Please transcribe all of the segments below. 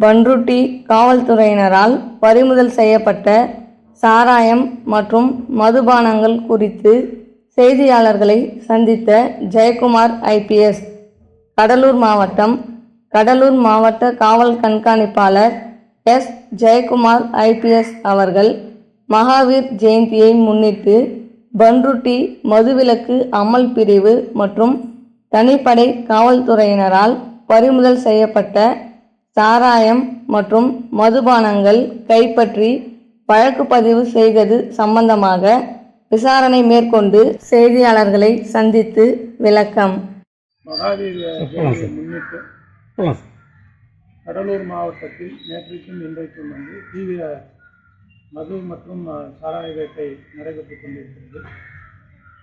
பண்ருட்டி காவல்துறையினரால் பறிமுதல் செய்யப்பட்ட சாராயம் மற்றும் மதுபானங்கள் குறித்து செய்தியாளர்களை சந்தித்த ஜெயக்குமார் ஐபிஎஸ். கடலூர் மாவட்ட காவல் கண்காணிப்பாளர் எஸ். ஜெயக்குமார் ஐபிஎஸ் அவர்கள் மகாவீர் ஜெயந்தியை முன்னிட்டு பண்ருட்டி மதுவிலக்கு அமல் பிரிவு மற்றும் தனிப்படை காவல்துறையினரால் பறிமுதல் செய்யப்பட்ட சாராயம் மற்றும் மதுபானங்கள் கைப்பற்றி வழக்கு பதிவு செய்தது சம்பந்தமாக விசாரணை மேற்கொண்டு செய்தியாளர்களை சந்தித்து விளக்கம். மகாவீர் ஜெயந்தியை முன்னிட்டு கடலூர் மாவட்டத்தில் நேற்றைக்கும் இன்றைக்கும் தீவிர மது மற்றும் சாராய வேட்டை நடைபெற்றுக் கொண்டிருக்கிறது.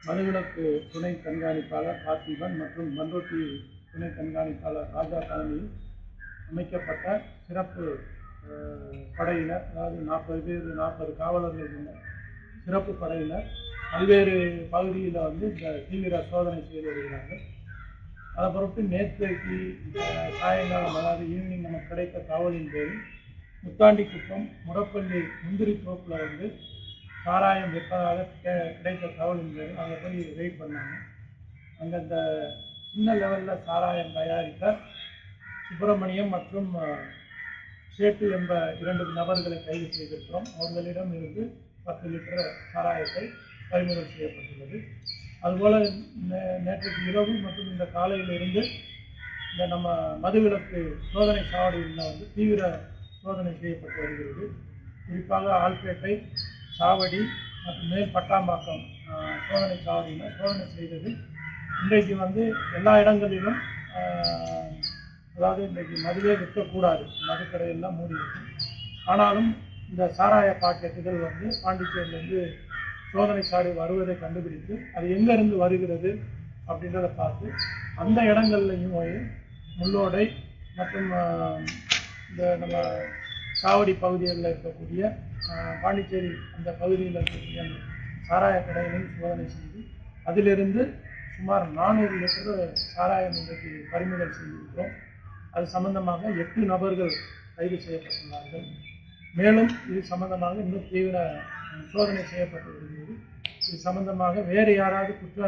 மதுவிலக்கு துணை கண்காணிப்பாளர் பார்த்திபன் மற்றும் பண்ருட்டி துணை கண்காணிப்பாளர் ராஜா தலைமையில் அமைக்கப்பட்ட சிறப்பு படையினர், அதாவது 40 காவலர்கள் கொண்ட சிறப்பு படையினர் பல்வேறு பகுதியில் இந்த தீவிர சோதனை செய்து வருகிறார்கள். அதை பொறுத்து நேற்றைக்கு சாயங்காலம், அதாவது ஈவினிங் நமக்கு கிடைத்த தகவலின் பேரில் முத்தாண்டிக்குப்பம் முடப்பள்ளி முந்திரி தோப்பில் சாராயம் விற்பதாக கிடைத்த தகவலின் பேரில் அங்கே போய் வெயிட் பண்ணாங்க. அங்கே இந்த சின்ன லெவலில் சாராயம் தயாரித்த சுப்பிரமணியம் மற்றும் சேட்டு என்ற 2 நபர்களை கைது செய்திருக்கிறோம். அவர்களிடம் இருந்து 10 லிட்டர் சாராயத்தை பறிமுதல் செய்யப்பட்டுள்ளது. அதுபோல் நேற்றைக்கு இரவு மற்றும் இந்த காலையில் இருந்து இந்த நம்ம மதுவிலக்கு சோதனை சாவடியில் தீவிர சோதனை செய்யப்பட்டு வருகிறது. குறிப்பாக ஆல்பேட்டை, சாவடி மற்றும் மேல் பட்டாம்பாக்கம் சோதனை சாவடியில் சோதனை செய்தது. இன்றைக்கு எல்லா இடங்களிலும், அதாவது இன்றைக்கு மதுவே விற்கக்கூடாது, மதுக்கடையெல்லாம் மூடி இருக்கு. ஆனாலும் இந்த சாராய பாக்கெட்டுகள் பாண்டிச்சேரியிலேருந்து சோதனை சாலை வருவதை கண்டுபிடித்து அது எங்கேருந்து வருகிறது அப்படின்றத பார்த்து அந்த இடங்கள்லையும் முள்ளோடை மற்றும் இந்த நம்ம சாவடி பகுதிகளில் இருக்கக்கூடிய பாண்டிச்சேரி அந்த பகுதியில் இருக்கக்கூடிய அந்த சாராய கடைகளையும் சோதனை செய்து அதிலிருந்து சுமார் 400 லிட்டர் சாராயம் இன்றைக்கு பறிமுதல் செய்திருக்கிறோம். அது சம்பந்தமாக 8 நபர்கள் கைது செய்யப்பட்டுள்ளார்கள். மேலும் இது சம்பந்தமாக இன்னும் தீவிர சோதனை செய்யப்பட்டு வருகிறது. இது சம்பந்தமாக வேறு யாராவது குற்ற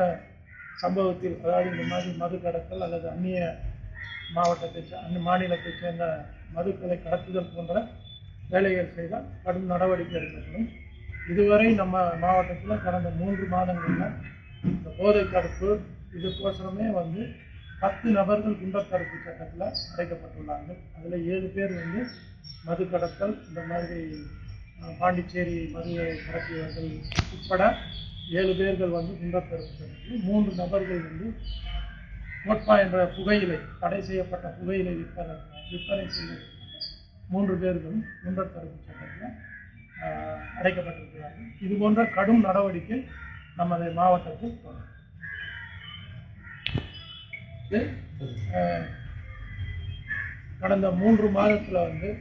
சம்பவத்தில், அதாவது இந்த மாதிரி மது கடத்தல் அல்லது அந்நிய மாநிலத்தைச் சேர்ந்த மதுக்களை கடத்துதல் போன்ற வேலைகள் செய்தால் கடும் நடவடிக்கை எடுக்கப்படும். இதுவரை நம்ம மாவட்டத்தில் கடந்த 3 மாதங்களில் இந்த போதை தடுப்பு இதுக்கோசரமே 10 நபர்கள் குண்டர் தடுப்பு சட்டத்தில் அடைக்கப்பட்டுள்ளார்கள். அதில் 7 பேர் மது கடத்தல், இந்த மாதிரி பாண்டிச்சேரி மதுவை கடத்தியவர்கள் உட்பட 7 பேர்கள் குண்டர் தடுப்பு சட்டத்தில், 3 நபர்கள் கோட்பா என்ற புகையிலை, தடை செய்யப்பட்ட புகையிலை விற்பனை செய்த 3 பேர்களும் குண்டர் தடுப்பு சட்டத்தில் அடைக்கப்பட்டிருக்கிறார்கள். இது போன்ற கடும் நடவடிக்கை நமது மாவட்டத்தில் தொடரும். கடந்த 3 மாதத்தில்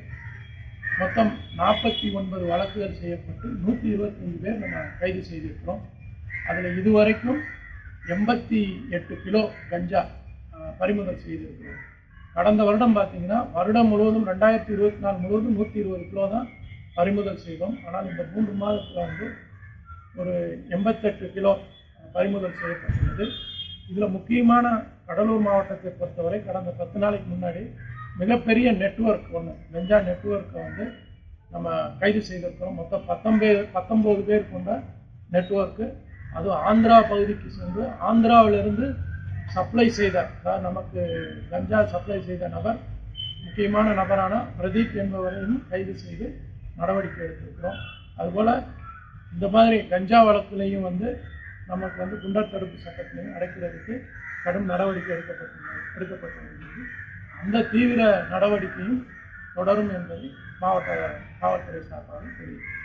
மொத்தம் 49 வழக்குகள் செய்யப்பட்டு 125 பேர் நம்ம கைது செய்திருக்கிறோம். அதில் இதுவரைக்கும் 88 கிலோ கஞ்சா பறிமுதல் செய்திருக்கிறோம். கடந்த வருடம் பார்த்தீங்கன்னா வருடம் முழுவதும் 2024 முழுவதும் 120 கிலோ தான் பறிமுதல் செய்தோம். ஆனால் இந்த 3 மாதத்தில் ஒரு 88 கிலோ பறிமுதல் செய்யப்பட்டுள்ளது. இதில் முக்கியமான கடலூர் மாவட்டத்தை பொறுத்தவரை கடந்த 10 நாளைக்கு முன்னாடி மிகப்பெரிய நெட்வொர்க் கஞ்சா நெட்வொர்க்கை நம்ம கைது செய்திருக்கிறோம். மொத்தம் 19 பேர் கொண்ட நெட்வொர்க்கு. அதுவும் ஆந்திரா பகுதிக்கு சென்று ஆந்திராவிலிருந்து சப்ளை செய்த, அதாவது நமக்கு கஞ்சா சப்ளை செய்த நபர், முக்கியமான நபரான பிரதீப் என்பவரையும் கைது செய்து நடவடிக்கை எடுத்திருக்கிறோம். அதுபோல் இந்த மாதிரி கஞ்சா வழக்குலையும் நமக்கு குண்டர் தடுப்பு சட்டத்திலையும் அடைக்கிறதுக்கு கடும் நடவடிக்கை எடுக்கப்பட்டுள்ளது. அந்த தீவிர நடவடிக்கையும் தொடரும் என்பதை மாவட்ட காவல்துறை சார்பாக தெரிவித்தார்.